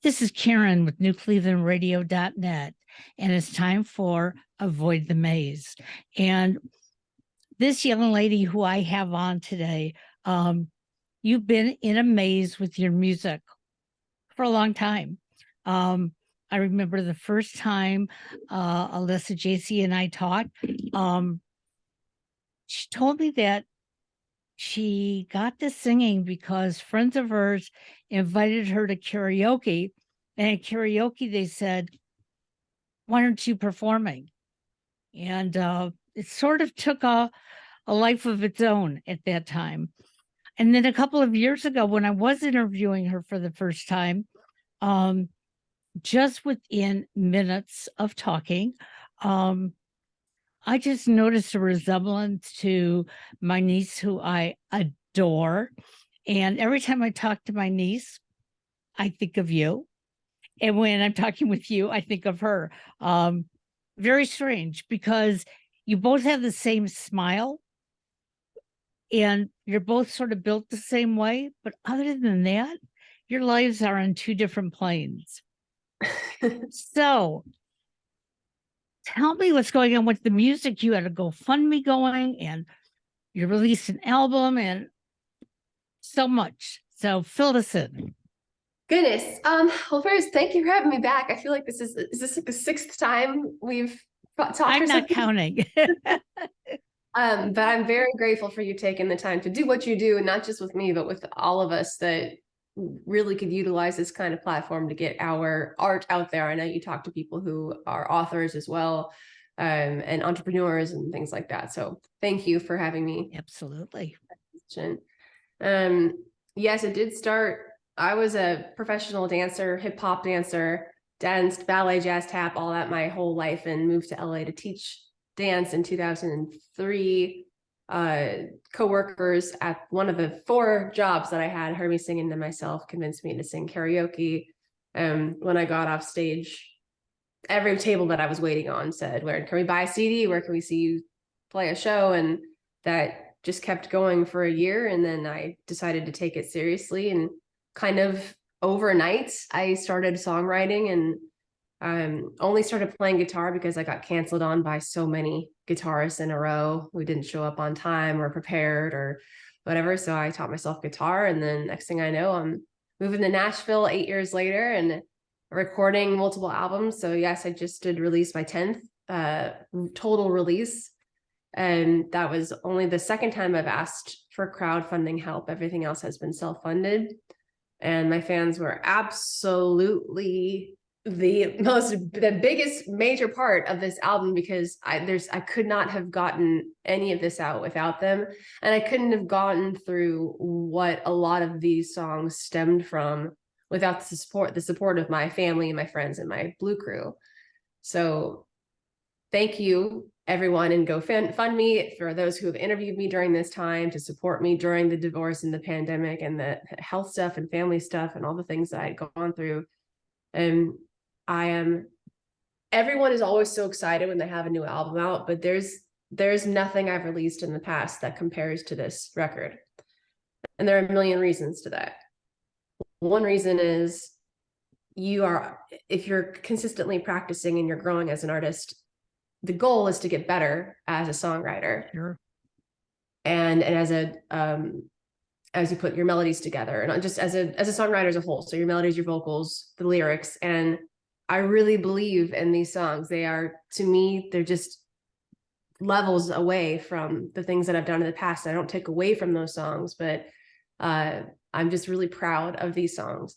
This is Karen with newclevelandradio.net, and it's time for Avoid the Maze. And this young lady who I have on today, you've been in a maze with your music for a long time. I remember the first time Alyssa Jacey and I talked, she told me that she got to singing because friends of hers invited her to karaoke. And at karaoke, they said, why aren't you performing? And it sort of took a life of its own at that time. And then a couple of years ago, when I was interviewing her for the first time, just within minutes of talking, I just noticed a resemblance to my niece, who I adore. And every time I talk to my niece, I think of you. And when I'm talking with you, I think of her. Very strange, because you both have the same smile and you're both sort of built the same way. But other than that, your lives are on two different planes. So tell me what's going on with the music. You had a GoFundMe going and you released an album and so much. So fill us in. Goodness. Well, first, thank you for having me back. I feel like is this like the sixth time we've talked? I'm not counting. But I'm very grateful for you taking the time to do what you do, and not just with me, but with all of us that really could utilize this kind of platform to get our art out there. I know you talk to people who are authors as well, and entrepreneurs and things like that. So thank you for having me. Absolutely. Yes, it did start. I was a professional dancer, hip hop dancer, danced ballet, jazz, tap, all that my whole life, and moved to LA to teach dance in 2003. Co-workers at one of the 4 jobs that I had heard me singing to myself, convinced me to sing karaoke. When I got off stage, every table that I was waiting on said, where can we buy a CD? Where can we see you play a show? And that just kept going for a year. And then I decided to take it seriously, and kind of overnight, I started songwriting, and only started playing guitar because I got canceled on by so many guitarists in a row who didn't show up on time or prepared or whatever. So I taught myself guitar, and then next thing I know, I'm moving to Nashville 8 years later and recording multiple albums. So yes, I just did release my 10th total release. And that was only the second time I've asked for crowdfunding help. Everything else has been self-funded. And my fans were absolutely the biggest major part of this album, because I could not have gotten any of this out without them. And I couldn't have gotten through what a lot of these songs stemmed from without the support of my family and my friends and my Blue Crew. So thank you, everyone, and GoFundMe for those who have interviewed me during this time, to support me during the divorce and the pandemic and the health stuff and family stuff and all the things that I'd gone through. And everyone is always so excited when they have a new album out, but there's nothing I've released in the past that compares to this record. And there are a million reasons to that. One reason is if you're consistently practicing and you're growing as an artist, the goal is to get better as a songwriter. Sure. And as you put your melodies together, and just as a songwriter as a whole. So your melodies, your vocals, the lyrics. And I really believe in these songs. To me, they're just levels away from the things that I've done in the past. I don't take away from those songs, but I'm just really proud of these songs.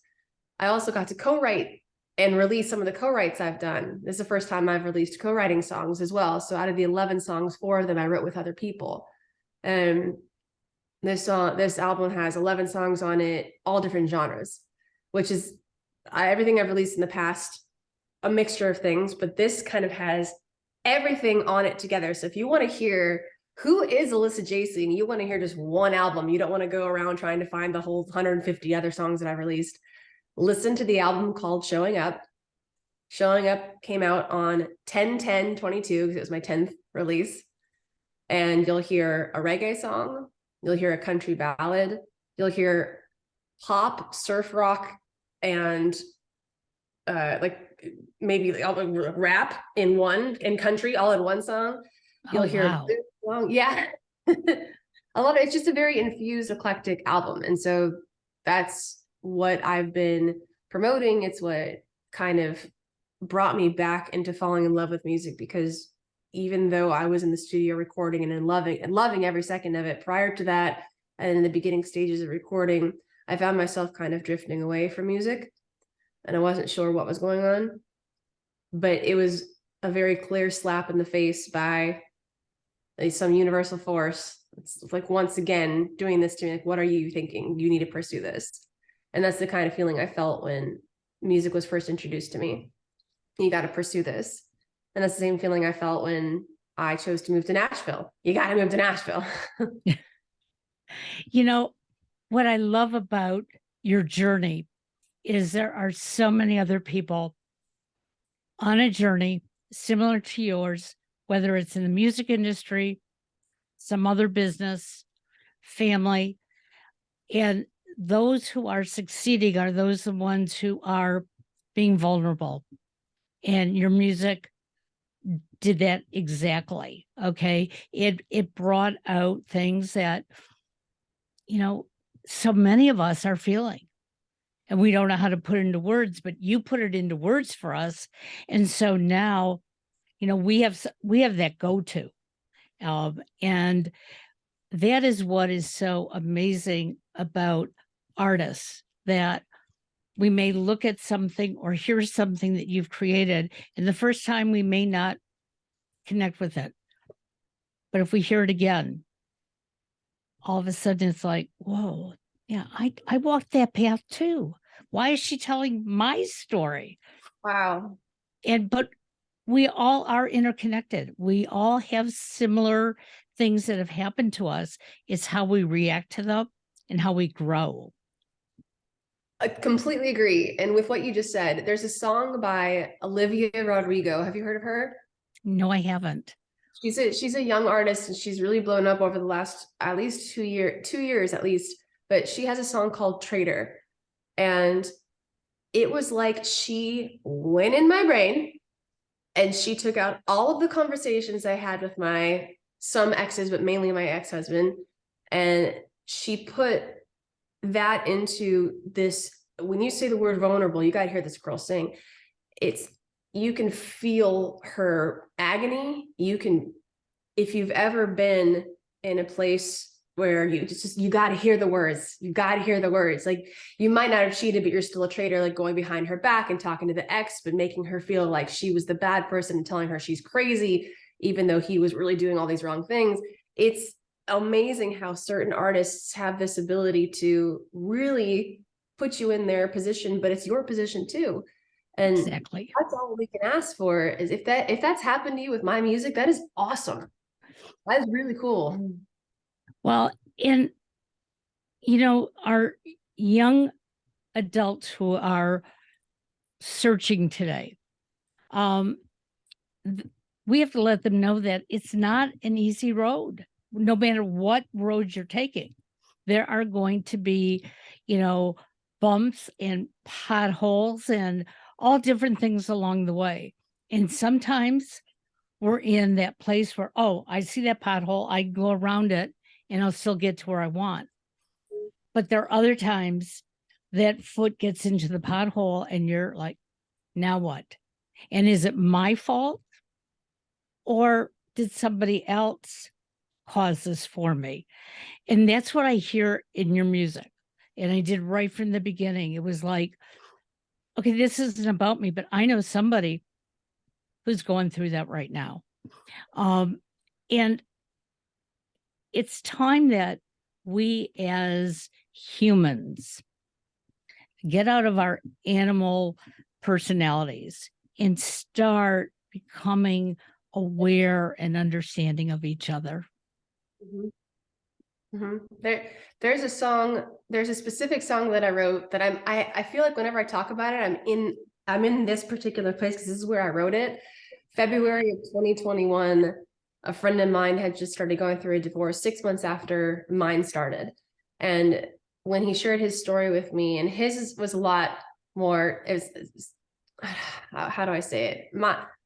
I also got to co-write and release some of the co-writes I've done. This is the first time I've released co-writing songs as well. So out of the 11 songs, 4 of them I wrote with other people. And this album has 11 songs on it, all different genres, which is everything I've released in the past, a mixture of things, but this kind of has everything on it together. So if you want to hear who is Alyssa Jacey, and you want to hear just one album, you don't want to go around trying to find the whole 150 other songs that I've released, listen to the album called Showing Up. Showing Up came out on 10/10/22 because it was my 10th release. And you'll hear a reggae song, you'll hear a country ballad, you'll hear pop, surf rock, and like maybe like rap in one, and country all in one song. You'll hear wow. a song. Yeah. A lot of it's just a very infused, eclectic album. And so that's what I've been promoting. It's what kind of brought me back into falling in love with music, because even though I was in the studio recording and loving every second of it prior to that, and in the beginning stages of recording, I found myself kind of drifting away from music, and I wasn't sure what was going on. But it was a very clear slap in the face by some universal force. It's like, once again, doing this to me, like, what are you thinking? You need to pursue this. And that's the kind of feeling I felt when music was first introduced to me. You got to pursue this. And that's the same feeling I felt when I chose to move to Nashville. You got to move to Nashville. You know, what I love about your journey is there are so many other people on a journey similar to yours, whether it's in the music industry, some other business, family, and those who are succeeding are those the ones who are being vulnerable. And your music did that exactly. Okay. It brought out things that, you know, so many of us are feeling, and we don't know how to put it into words, but you put it into words for us. And so now, you know, we have that go-to. And that is what is so amazing about artists, that we may look at something or hear something that you've created, and the first time we may not connect with it. But if we hear it again, all of a sudden it's like, whoa, yeah, I walked that path too. Why is she telling my story? Wow. But we all are interconnected. We all have similar things that have happened to us. It's how we react to them and how we grow. I completely agree. And with what you just said, there's a song by Olivia Rodrigo. Have you heard of her? No, I haven't. She's a young artist, and she's really blown up over the last at least 2 years at least. But she has a song called Traitor. And it was like she went in my brain and she took out all of the conversations I had with some exes, but mainly my ex-husband. And she put that into this. When you say the word vulnerable, you got to hear this girl sing. You can feel her agony. If you've ever been in a place where you got to hear the words, like, you might not have cheated, but you're still a traitor, like going behind her back and talking to the ex, but making her feel like she was the bad person and telling her she's crazy, even though he was really doing all these wrong things. It's amazing how certain artists have this ability to really put you in their position, but it's your position too. And exactly. That's all we can ask for, is if that's happened to you with my music, that is awesome. That is really cool. Well, and, you know, our young adults who are searching today, we have to let them know that it's not an easy road, no matter what road you're taking. There are going to be, you know, bumps and potholes and all different things along the way. And sometimes we're in that place where, oh, I see that pothole, I go around it and I'll still get to where I want. But there are other times that foot gets into the pothole and you're like, now what? And is it my fault? Or did somebody else cause this for me? And that's what I hear in your music. And I did right from the beginning. It was like, okay, this isn't about me, but I know somebody who's going through that right now. And it's time that we as humans get out of our animal personalities and start becoming aware and understanding of each other. Mm-hmm. Mm-hmm. There's a specific song that I wrote that I feel like whenever I talk about it, I'm in this particular place because this is where I wrote it. February of 2021, a friend of mine had just started going through a divorce 6 months after mine started. And when he shared his story with me, and his was a lot more, it was how do I say it?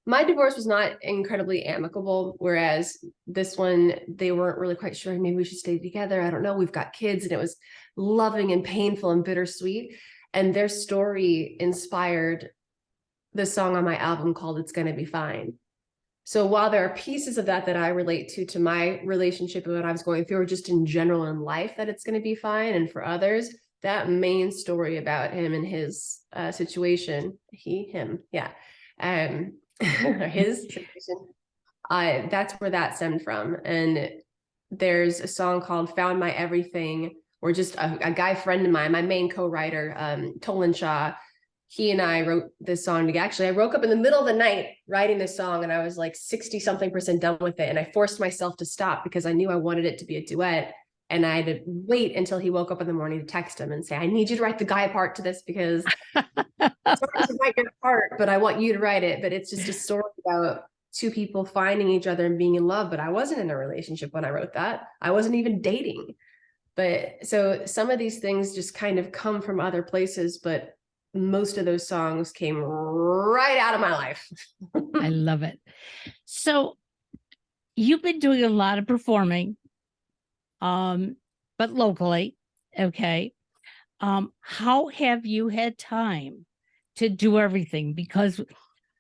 My divorce was not incredibly amicable, whereas this one, they weren't really quite sure. Maybe we should stay together. I don't know. We've got kids, and it was loving and painful and bittersweet. And their story inspired the song on my album called "It's Gonna Be Fine." So while there are pieces of that that I relate to my relationship and what I was going through, or just in general in life, that it's going to be fine. And for others, that main story about him and his situation, him, yeah, his situation, that's where that stemmed from. And there's a song called "Found My Everything," or just a guy friend of mine, my main co-writer, Tolan Shaw, he and I wrote this song together. Actually, I woke up in the middle of the night writing this song, and I was like 60-something% done with it. And I forced myself to stop because I knew I wanted it to be a duet. And I had to wait until he woke up in the morning to text him and say, I need you to write the guy part to this because it's might get a part, but I want you to write it. But it's just a story about two people finding each other and being in love. But I wasn't in a relationship when I wrote that. I wasn't even dating. But so some of these things just kind of come from other places, but most of those songs came right out of my life. I love it. So you've been doing a lot of performing, but locally. Okay. How have you had time to do everything? Because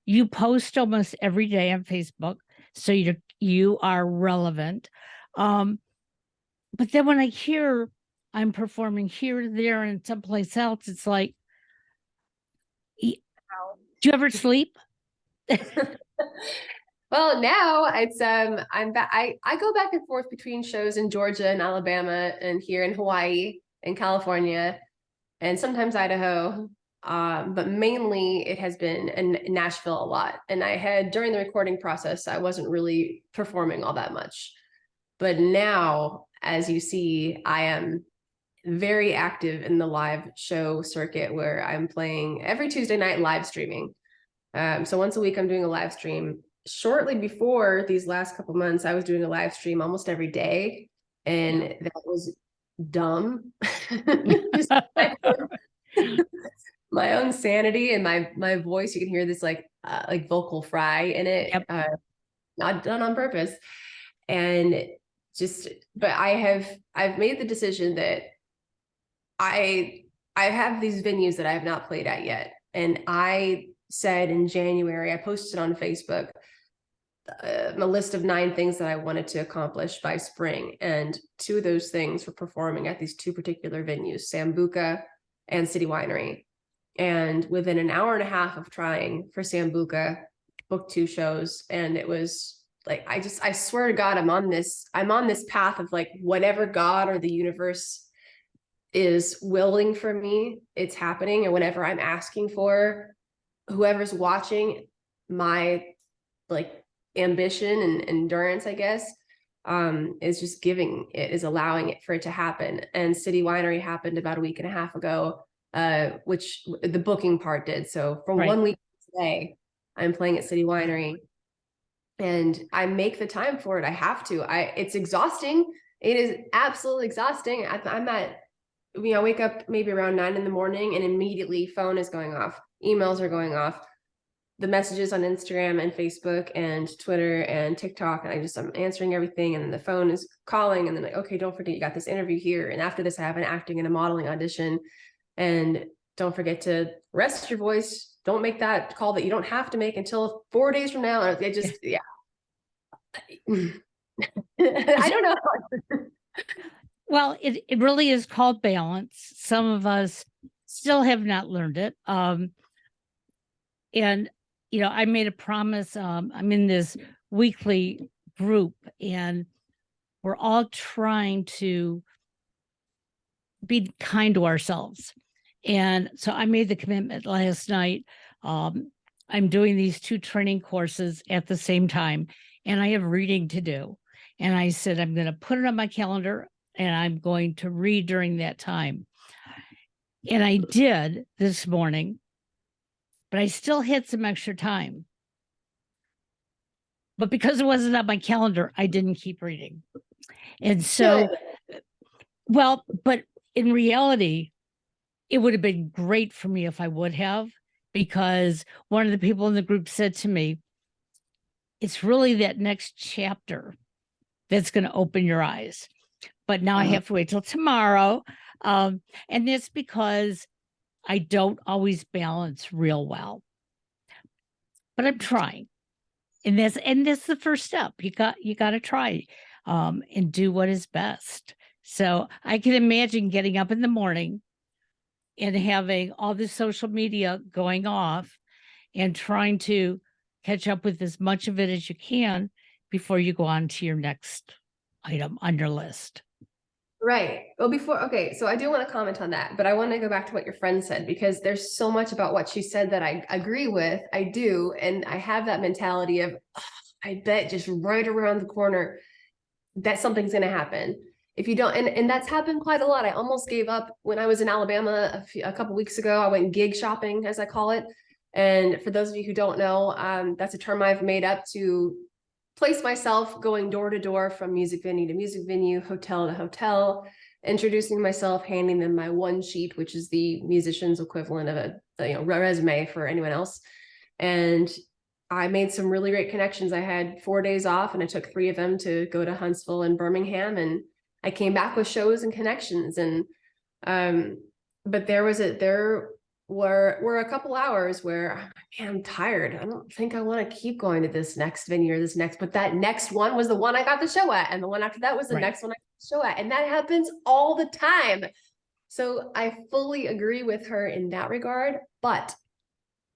you post almost every day on Facebook, so you are relevant. But then when I hear I'm performing here, there, and someplace else, it's like, do you ever sleep? Well, now it's I'm back. I go back and forth between shows in Georgia and Alabama and here in Hawaii and California and sometimes Idaho. But mainly it has been in Nashville a lot. And I had during the recording process, I wasn't really performing all that much. But now, as you see, I am very active in the live show circuit where I'm playing every Tuesday night live streaming. So once a week, I'm doing a live stream. Shortly before these last couple months, I was doing a live stream almost every day. And that was dumb. My own sanity and my voice, you can hear this like vocal fry in it. Yep. Not done on purpose. And just, but I've made the decision that I have these venues that I have not played at yet. And I said in January, I posted on Facebook a list of 9 things that I wanted to accomplish by spring. And 2 of those things were performing at these 2 particular venues, Sambuca and City Winery. And within an hour and a half of trying for Sambuca, booked 2 shows. And it was like, I swear to God, I'm on this path of like, whatever God or the universe is willing for me, it's happening. And whenever I'm asking for, whoever's watching my like ambition and endurance, I guess, is just giving it, is allowing it for it to happen. And City Winery happened about a week and a half ago, which the booking part did. So from 1 week today, I'm playing at City Winery and I make the time for it. I have to. It's exhausting. It is absolutely exhausting. I'm at, I wake up maybe around 9 in the morning and immediately phone is going off. Emails are going off. The messages on Instagram and Facebook and Twitter and TikTok. And I'm answering everything. And then the phone is calling. And then like, okay, don't forget you got this interview here. And after this, I have an acting and a modeling audition. And don't forget to rest your voice. Don't make that call that you don't have to make until 4 days from now. It just, yeah. I don't know. Well, it really is called balance. Some of us still have not learned it. And, I made a promise. I'm in this weekly group and we're all trying to be kind to ourselves. And so I made the commitment last night. I'm doing these 2 training courses at the same time, and I have reading to do. And I said, I'm going to put it on my calendar and I'm going to read during that time. And I did this morning, but I still had some extra time. But because it wasn't on my calendar, I didn't keep reading. And so, well, but in reality, it would have been great for me if I would have. because one of the people in the group said to me, it's really that next chapter that's going to open your eyes. But now I have to wait till tomorrow. And that's because I don't always balance real well. But I'm trying. And that's the first step. You got to try and do what is best. So I can imagine getting up in the morning and having all this social media going off and trying to catch up with as much of it as you can before you go on to your next item on your list. Right. Well, okay, so I do want to comment on that, but I want to go back to what your friend said, because there's so much about what she said that I agree with. I do. And I have that mentality of, I bet just right around the corner that something's going to happen. If you don't, and that's happened quite a lot. I almost gave up when I was in Alabama a couple weeks ago. I went gig shopping, as I call it. And for those of you who don't know, that's a term I've made up to place myself going door to door, from music venue to music venue, hotel to hotel, introducing myself, handing them my one sheet, which is the musician's equivalent of a resume for anyone else. And I made some really great connections. I had 4 days off, and I took 3 of them to go to Huntsville and Birmingham, and I came back with shows and connections. And but there were a couple hours where, man, I'm tired. I don't think I want to keep going to this next venue or this next, but that next one was the one I got the show at. And the one after that was the next one I got the show at. And that happens all the time. So I fully agree with her in that regard, but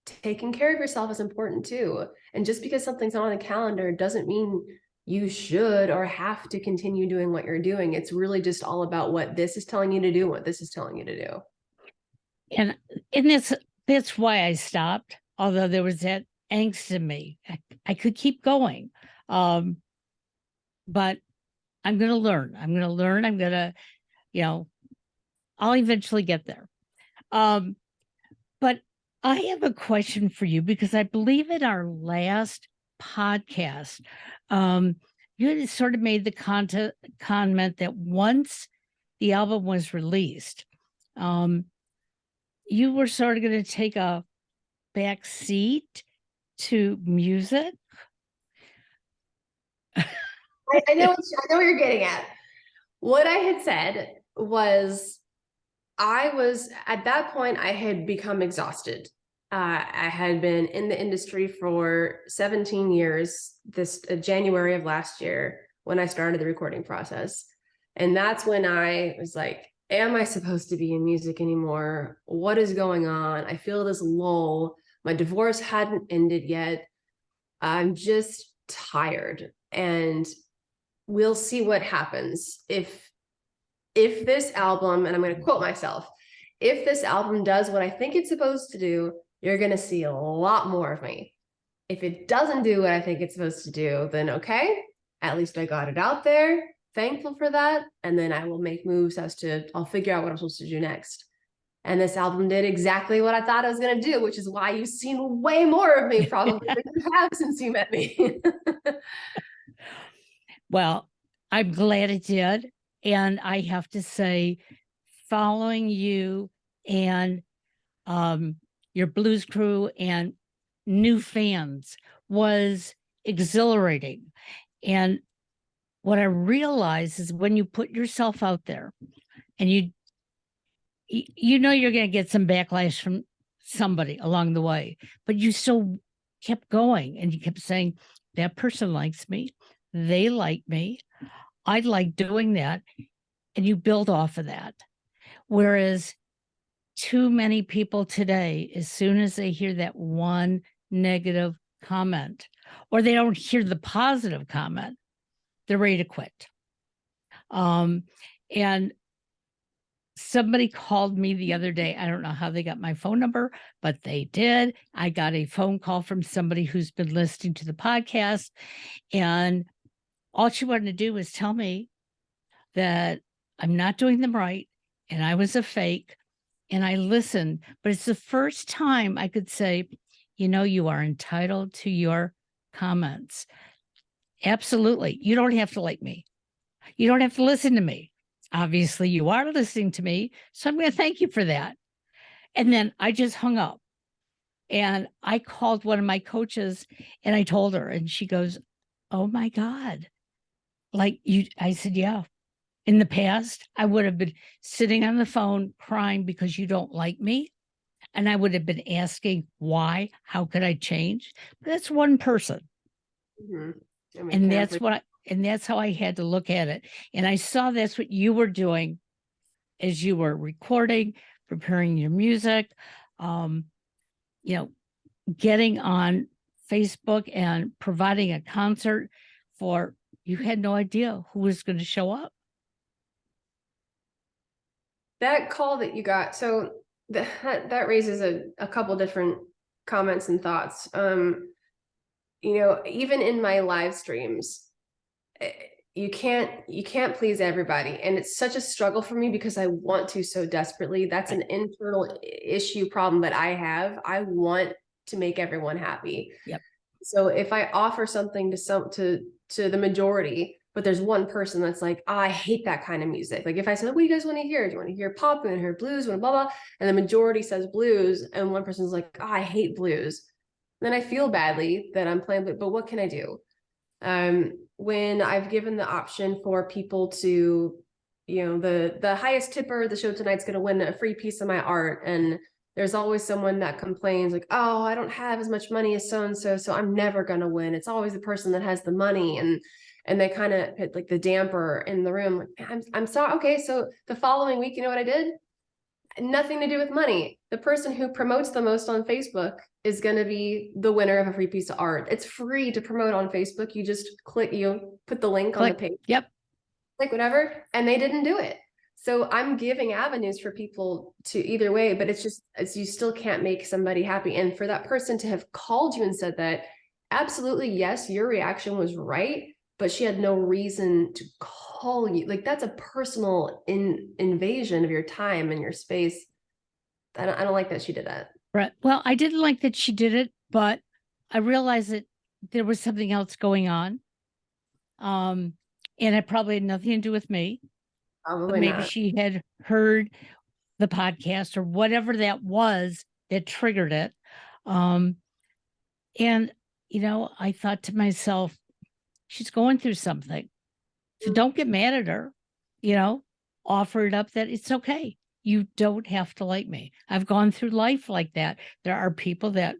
taking care of yourself is important too. And just because something's on the calendar doesn't mean you should or have to continue doing what you're doing. It's really just all about what this is telling you to do, what this is telling you to do. And that's why I stopped, although there was that angst in me. I could keep going. But I'm going to learn. I'm going to, I'll eventually get there. But I have a question for you, because I believe in our last podcast, you had sort of made the comment that once the album was released, you were sort of going to take a back seat to music. I know what you're getting at. What I had said was, at that point, I had become exhausted. I had been in the industry for 17 years, this January of last year, when I started the recording process. And that's when I was like, am I supposed to be in music anymore? What is going on? I feel this lull. My divorce hadn't ended yet. I'm just tired. And we'll see what happens. If this album, and I'm going to quote myself, if this album does what I think it's supposed to do, you're going to see a lot more of me. If it doesn't do what I think it's supposed to do, then okay, at least I got it out there. Thankful for that. And then I will make moves I'll figure out what I'm supposed to do next. And this album did exactly what I thought I was going to do, which is why you've seen way more of me probably than you have since you met me. Well, I'm glad it did. And I have to say, following you and your Blues Crew and new fans was exhilarating. And what I realize is, when you put yourself out there and you're going to get some backlash from somebody along the way, but you still kept going and you kept saying, that person likes me. They like me. I like doing that. And you build off of that. Whereas too many people today, as soon as they hear that one negative comment, or they don't hear the positive comment, they're ready to quit. And somebody called me the other day. I don't know how they got my phone number, but they did. I got a phone call from somebody who's been listening to the podcast, and all she wanted to do was tell me that I'm not doing them right and I was a fake. And I listened, but it's the first time I could say, you are entitled to your comments. Absolutely. You don't have to like me. You don't have to listen to me. Obviously, you are listening to me. So I'm going to thank you for that. And then I just hung up. And I called one of my coaches and I told her, and she goes, "Oh my God." Like I said, "Yeah." In the past, I would have been sitting on the phone crying because you don't like me. And I would have been asking why, how could I change? But that's one person. Mhm. I mean, And can that's and that's how I had to look at it. And I saw that's what you were doing as you were recording, preparing your music, um, you know, getting on Facebook and providing a concert for, you had no idea who was going to show up. that call that you got, so that raises a couple different comments and thoughts. Even in my live streams, you can't please everybody, and it's such a struggle for me because I want to so desperately. That's an internal issue problem that I have. I want to make everyone happy. Yep. So if I offer something to the majority, but there's one person that's like, oh, I hate that kind of music. Like if I said, what do you guys want to hear? Do you want to hear pop? Do you want to hear blues? Do you want to blah, blah? And the majority says blues, and one person's like, oh, I hate blues. Then I feel badly that I'm playing, but what can I do? When I've given the option for people to, the highest tipper of the show tonight's going to win a free piece of my art, and there's always someone that complains like, oh, I don't have as much money as so-and-so, so I'm never going to win. It's always the person that has the money. And they kind of hit like the damper in the room. Like, I'm sorry. Okay. So the following week, you know what I did? Nothing to do with money. The person who promotes the most on Facebook is going to be the winner of a free piece of art. It's free to promote on Facebook. You just click, put the link on the page. Yep. Like whatever. And they didn't do it. So I'm giving avenues for people to either way, but you still can't make somebody happy. And for that person to have called you and said that, absolutely, yes, your reaction was right, but she had no reason to call you. Like that's a personal invasion of your time and your space. I don't like that she did that. Right. Well, I didn't like that she did it, but I realized that there was something else going on. And it probably had nothing to do with me. Probably Maybe not. she had heard the podcast or whatever that was that triggered it. And, I thought to myself, she's going through something. So don't get mad at her, offer it up that it's okay. You don't have to like me. I've gone through life like that. There are people that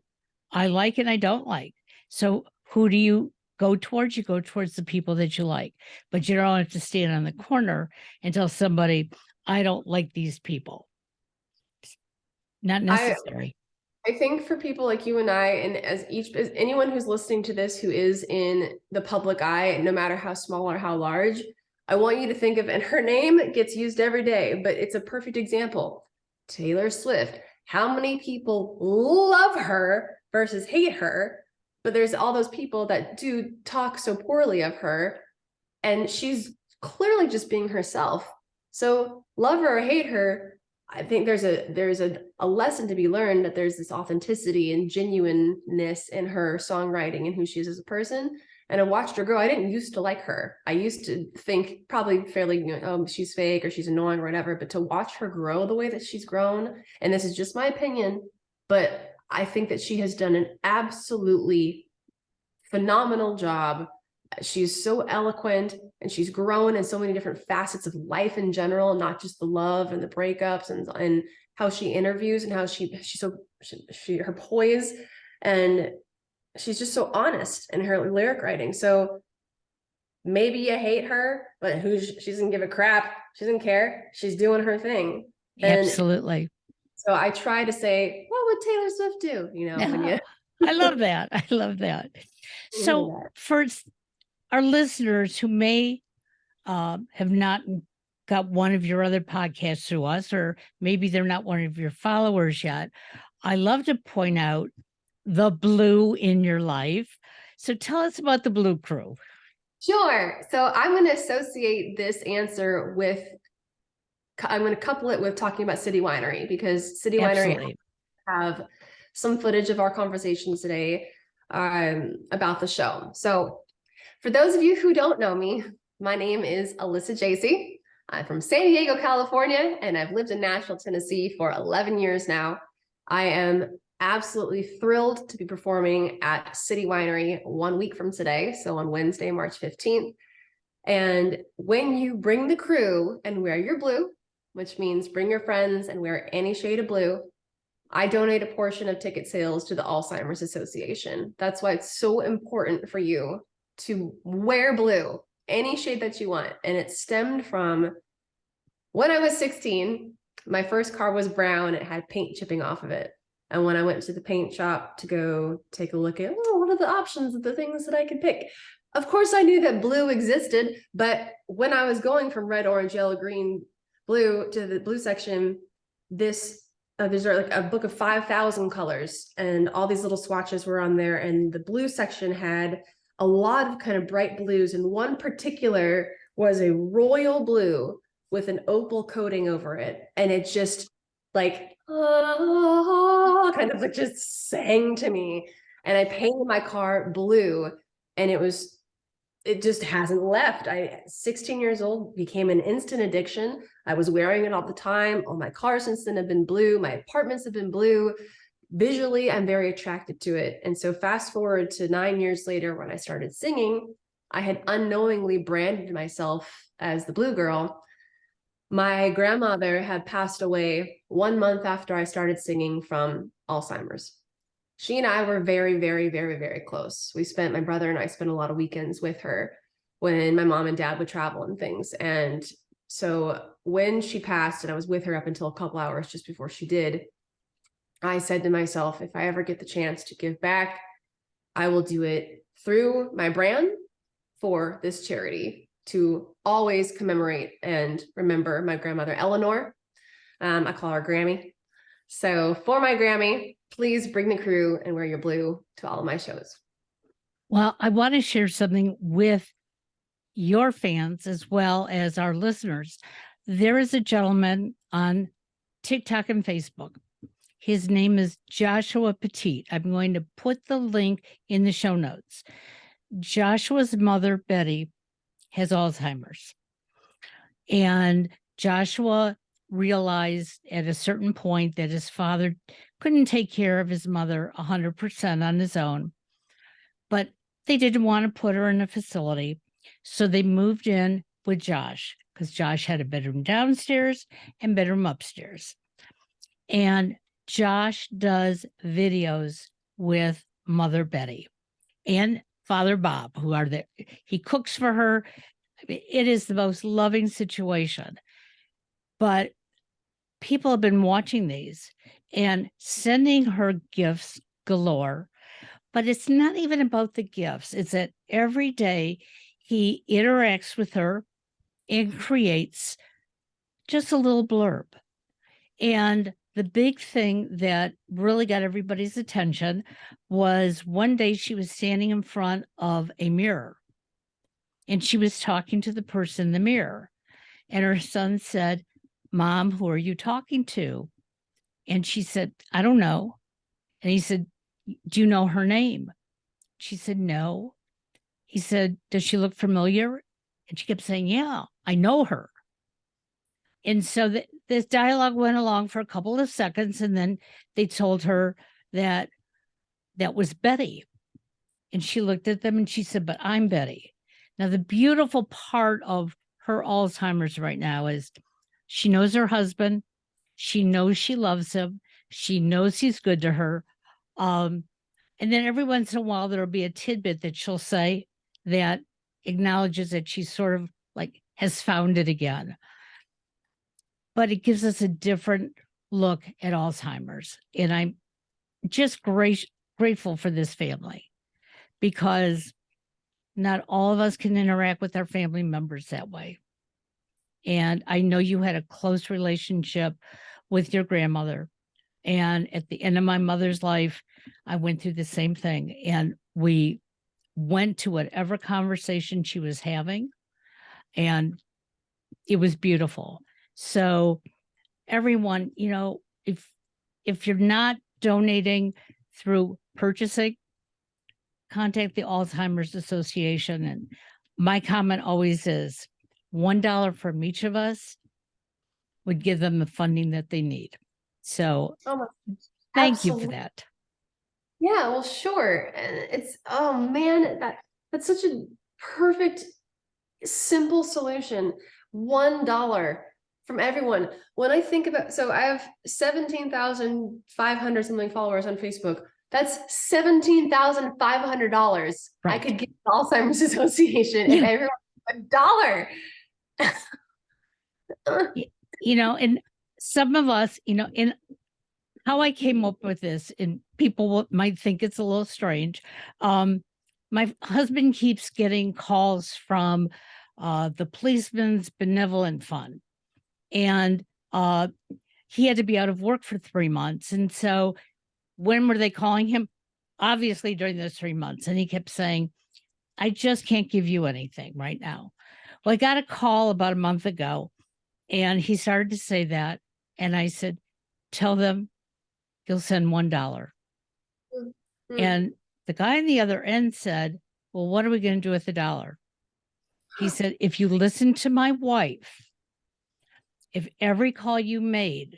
I like and I don't like. So who do you go towards? You go towards the people that you like, but you don't have to stand on the corner and tell somebody, I don't like these people. It's not necessary. I think for people like you and I, and as anyone who's listening to this who is in the public eye, no matter how small or how large, I want you to think of, and her name gets used every day, but it's a perfect example. Taylor Swift. How many people love her versus hate her? But there's all those people that do talk so poorly of her, and she's clearly just being herself. So love her or hate her, I think there's a lesson to be learned, that there's this authenticity and genuineness in her songwriting and who she is as a person. And I watched her grow. I didn't used to like her. I used to think probably fairly, oh, she's fake or she's annoying or whatever. But to watch her grow the way that she's grown, and this is just my opinion, but I think that she has done an absolutely phenomenal job. She's so eloquent, and she's grown in so many different facets of life in general, not just the love and the breakups, and how she interviews, and how her poise, and she's just so honest in her lyric writing. So maybe you hate her, but she doesn't give a crap. She doesn't care. She's doing her thing. Absolutely. So I try to say, what would Taylor Swift do? I love that. I love that. So for our listeners who may have not got one of your other podcasts through us, or maybe they're not one of your followers yet, I love to point out the blue in your life. So tell us about the Blue Crew. Sure. So I'm going to associate this answer with, I'm going to couple it with talking about City Winery, because City Winery have some footage of our conversations today about the show. So for those of you who don't know me, my name is Alyssa Jacey. I'm from San Diego, California, and I've lived in Nashville, Tennessee for 11 years now. I am absolutely thrilled to be performing at City Winery 1 week from today. So on Wednesday, March 15th. And when you bring the crew and wear your blue, which means bring your friends and wear any shade of blue, I donate a portion of ticket sales to the Alzheimer's Association. That's why it's so important for you to wear blue, any shade that you want. And it stemmed from when I was 16, my first car was brown. It had paint chipping off of it. And when I went to the paint shop to go take a look at, oh, what are the options of the things that I could pick? Of course, I knew that blue existed, but when I was going from red, orange, yellow, green, blue to the blue section, there's like a book of 5,000 colors, and all these little swatches were on there. And the blue section had a lot of kind of bright blues, and one particular was a royal blue with an opal coating over it, and it just like kind of like just sang to me. And I painted my car blue, and it just hasn't left. 16 years old, became an instant addiction. I was wearing it all the time. All my cars since then have been blue. My apartments have been blue. Visually, I'm very attracted to it. And so fast forward to 9 years later, when I started singing, I had unknowingly branded myself as the blue girl. My grandmother had passed away 1 month after I started singing from Alzheimer's. She and I were very, very, very, very close. My brother and I spent a lot of weekends with her when my mom and dad would travel and things. And so when she passed, and I was with her up until a couple hours just before she did, I said to myself, if I ever get the chance to give back, I will do it through my brand for this charity to always commemorate and remember my grandmother, Eleanor. I call her Grammy. So for my Grammy, please bring the crew and wear your blue to all of my shows. Well, I want to share something with your fans as well as our listeners. There is a gentleman on TikTok and Facebook. His name is Joshua Petit. I'm going to put the link in the show notes. Joshua's mother, Betty, has Alzheimer's. And Joshua realized at a certain point that his father couldn't take care of his mother 100% on his own, but they didn't want to put her in a facility. So they moved in with Josh, because Josh had a bedroom downstairs and bedroom upstairs. And Josh does videos with Mother Betty and Father Bob, who are there. He cooks for her. It is the most loving situation. But people have been watching these and sending her gifts galore. But it's not even about the gifts. It's that every day he interacts with her and creates just a little blurb. And the big thing that really got everybody's attention was one day she was standing in front of a mirror and she was talking to the person in the mirror. And her son said, "Mom, who are you talking to?" And she said, "I don't know." And he said, "Do you know her name?" She said, "No." He said, "Does she look familiar?" And she kept saying, "Yeah, I know her." And so this dialogue went along for a couple of seconds, and then they told her that that was Betty. And she looked at them and she said, "But I'm Betty." Now, the beautiful part of her Alzheimer's right now is she knows her husband. She knows she loves him. She knows he's good to her. And then every once in a while, there'll be a tidbit that she'll say that acknowledges that she sort of like has found it again. But it gives us a different look at Alzheimer's. And I'm just grateful for this family, because not all of us can interact with our family members that way. And I know you had a close relationship with your grandmother. And at the end of my mother's life, I went through the same thing. And we went to whatever conversation she was having, and it was beautiful. So everyone, if you're not donating through purchasing, contact the Alzheimer's Association. And my comment always is $1 from each of us would give them the funding that they need. So thank you for that. Yeah, well, sure. And it's, oh man, that's such a perfect, simple solution. $1 from everyone. When I think about, so I have 17,500 something followers on Facebook. That's $17,500 I Right. could give the Alzheimer's Association if everyone $1. You know, and some of us, you know, in how I came up with this, and people might think it's a little strange. My husband keeps getting calls from the Policeman's Benevolent Fund, and he had to be out of work for 3 months. And so when were they calling him? Obviously during those 3 months. And he kept saying, I just can't give you anything right now. Well, I got a call about a month ago, and he started to say that. And I said, tell them you'll send $1. Mm-hmm. And the guy on the other end said, well, what are we going to do with the dollar? He said, if you listen to my wife, if every call you made,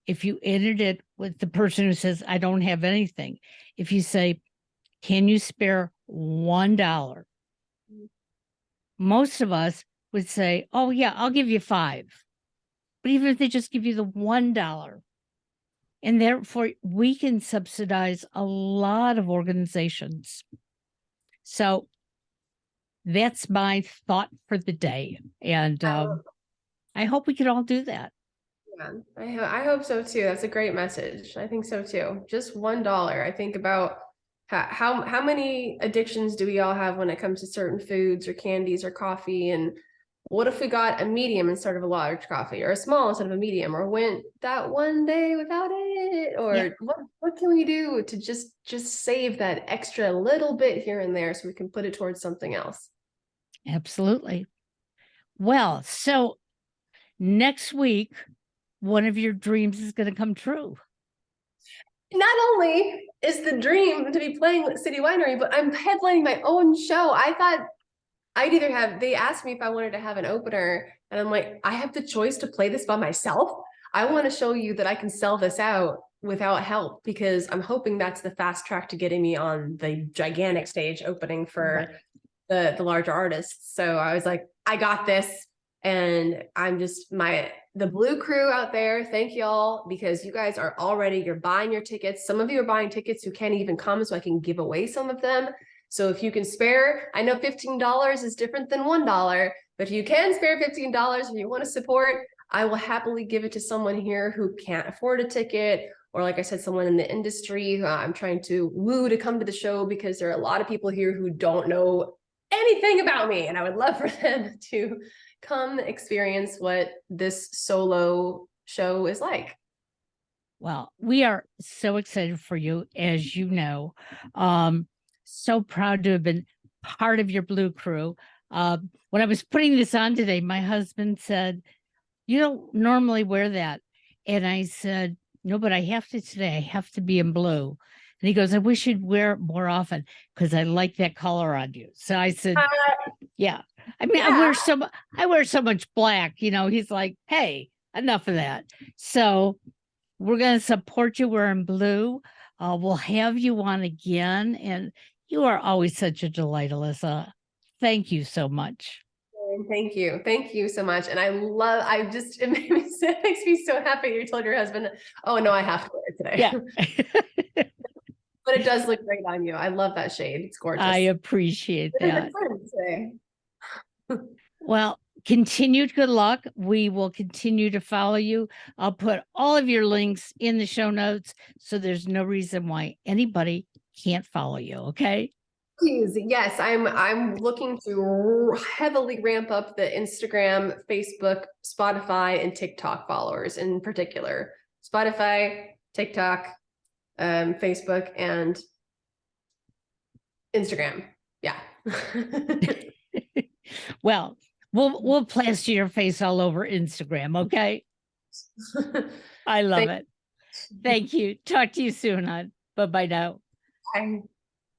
if you ended it with the person who says, I don't have anything, if you say, can you spare $1? Most of us would say, oh yeah, I'll give you 5. But even if they just give you the $1, and therefore we can subsidize a lot of organizations. So that's my thought for the day. And I hope we can all do that. Yeah, I hope so too. That's a great message. I think so too. Just $1. I think about how many addictions do we all have when it comes to certain foods or candies or coffee, and what if we got a medium instead of a large coffee, or a small instead of a medium, or went that one day without it, or Yeah. what can we do to just save that extra little bit here and there so we can put it towards something else? Absolutely. Well, so next week, one of your dreams is going to come true. Not only is the dream to be playing City Winery, but I'm headlining my own show. I thought I'd either have, they asked me if I wanted to have an opener, and I'm like, I have the choice to play this by myself. I want to show you that I can sell this out without help, because I'm hoping that's the fast track to getting me on the gigantic stage opening for the larger artists. So I was like, I got this. And I'm just the Blue crew out there. Thank y'all, because you guys are already, you're buying your tickets. Some of you are buying tickets who can't even come, so I can give away some of them. So if you can spare, I know $15 is different than $1, but if you can spare $15, if you want to support, I will happily give it to someone here who can't afford a ticket, or like I said, someone in the industry who I'm trying to woo to come to the show, because there are a lot of people here who don't know anything about me, and I would love for them to come experience what this solo show is like. Well, we are so excited for you, as you know. So proud to have been part of your Blue crew. When I was putting this on today, my husband said, you don't normally wear that. And I said, no, but I have to today. I have to be in blue. And he goes, I wish you'd wear it more often, because I like that color on you. So I said, yeah. I mean, Yeah. I wear so much black, you know. He's like, hey, enough of that. So we're going to support you. We're in blue. We'll have you on again. And you are always such a delight, Alyssa. Thank you so much. Thank you. Thank you so much. And it makes me so happy you told your husband, oh no, I have to wear it today. Yeah. But it does look great on you. I love that shade. It's gorgeous. I appreciate that. Well, continued good luck. We will continue to follow you. I'll put all of your links in the show notes, so there's no reason why anybody can't follow you. Okay. Please. Yes, I'm looking to heavily ramp up the Instagram, Facebook, Spotify, and TikTok followers in particular. Spotify, TikTok, Facebook, and Instagram. Yeah. Well, we'll plaster your face all over Instagram. Okay. I love it. Thank you. Talk to you soon, hon. Bye-bye now. Bye.